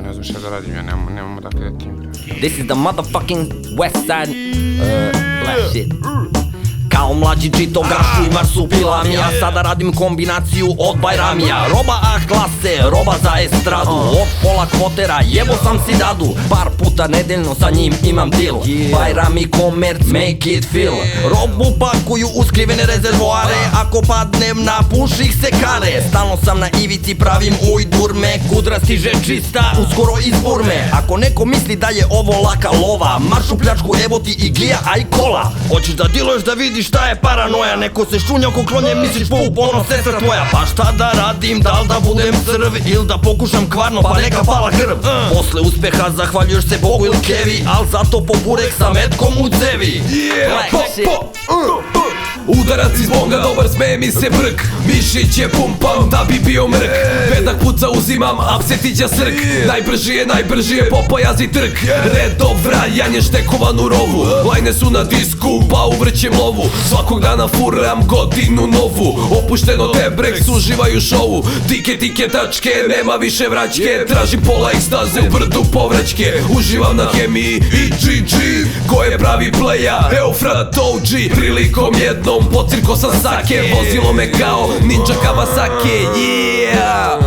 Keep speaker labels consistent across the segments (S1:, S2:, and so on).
S1: ja ne znam šta da radim, ja nemam odakle da tim.
S2: This is the motherfucking west side black shit. Kao mlađi čito gašu i marsupilamija. Sada radim kombinaciju od Bajramija. Roba A klase, roba za estradu. Od pola kvotera, jebo sam si dadu. Par puta nedeljno sa njim imam deal. Bajrami komerc, make it feel. Robu pakuju u skrivene rezervoare. Ako padnem na puš ih se kare. Stalno sam na ivici, pravim ujdurme. Kudra stiže čista, uskoro iz burme. Ako neko misli da je ovo laka lova, marš u pljačku, evo ti i glija, a i kola. Hoćeš da diluješ da vidiš šta je paranoja? Neko se šunja oko klonje, misliš pup, ono sestra tvoja. Pa šta da radim, da li da budem crv ili da pokušam kvarno, pa neka pala krv. Posle uspeha zahvaljuješ se Bogu ili kevi, al zato po burek sa metkom u cevi.
S3: Udarac iz bonga, dobar sme mi se brk. Mišić je pumpam da bi bio mrk. Pedak puca uzimam, apsetića srk. Najbrži je popa jazi trk. Redov vrajanje štekovan u rovu. Lajne su na disku, pa uvrćem lovu. Svakog dana furam godinu novu. Opušteno te breks, uživaju šovu. Tike tačke, nema više vraćke. Tražim pola ekstaze u brdu povraćke. Uživam na hemiji i GG. Ko je pravi playa? Eufrat OG. Prilikom jednom pocirko sam sake. Vozilo me kao ninja Kawasaki. Yeah.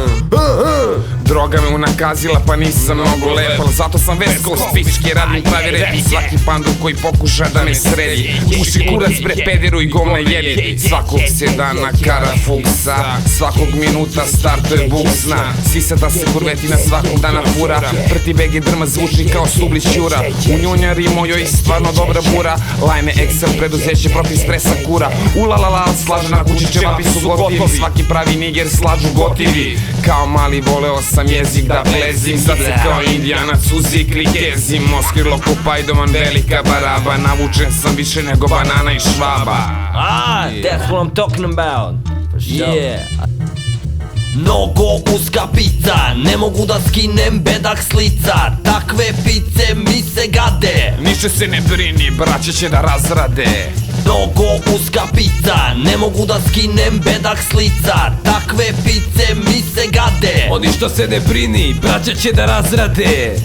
S1: Droga me unakazila pa nisam mnogo lep, al zato sam West Coast fički, radim pravi rep. Svaki pandur koji pokuša da me sredi, uši kurac bre pederu i govna jedi. Svakog sedana kara fuksa, svakog minuta startuje buksna. Sisata se kurvetina svakog dana fura, prti bege drma zvuči kao sublić ćura. U njunjari mojoj stvarno dobra bura, lajme Excel preduzeće protiv stresa kura. Ulalala slažena kući čevapi su gotivi, svaki pravi niger slažu gotivi. Kao mali voleo sam jezik da plezim, sad se kao indijanac u zikli kezim. Oskrilo kupajdoman velika baraba, navučen sam više nego banana i švaba.
S2: That's what I'm talking about. Yeah. Mnogo uska pizza, ne mogu da skinem bedak s lica. Takve pice mi se gade.
S1: Ništa se ne brini, braća će da razrade.
S2: Mnogo uska pizza, ne mogu da skinem bedak s lica. Takve pice mi se gade.
S3: O ništa se ne brini, braća će da razrade.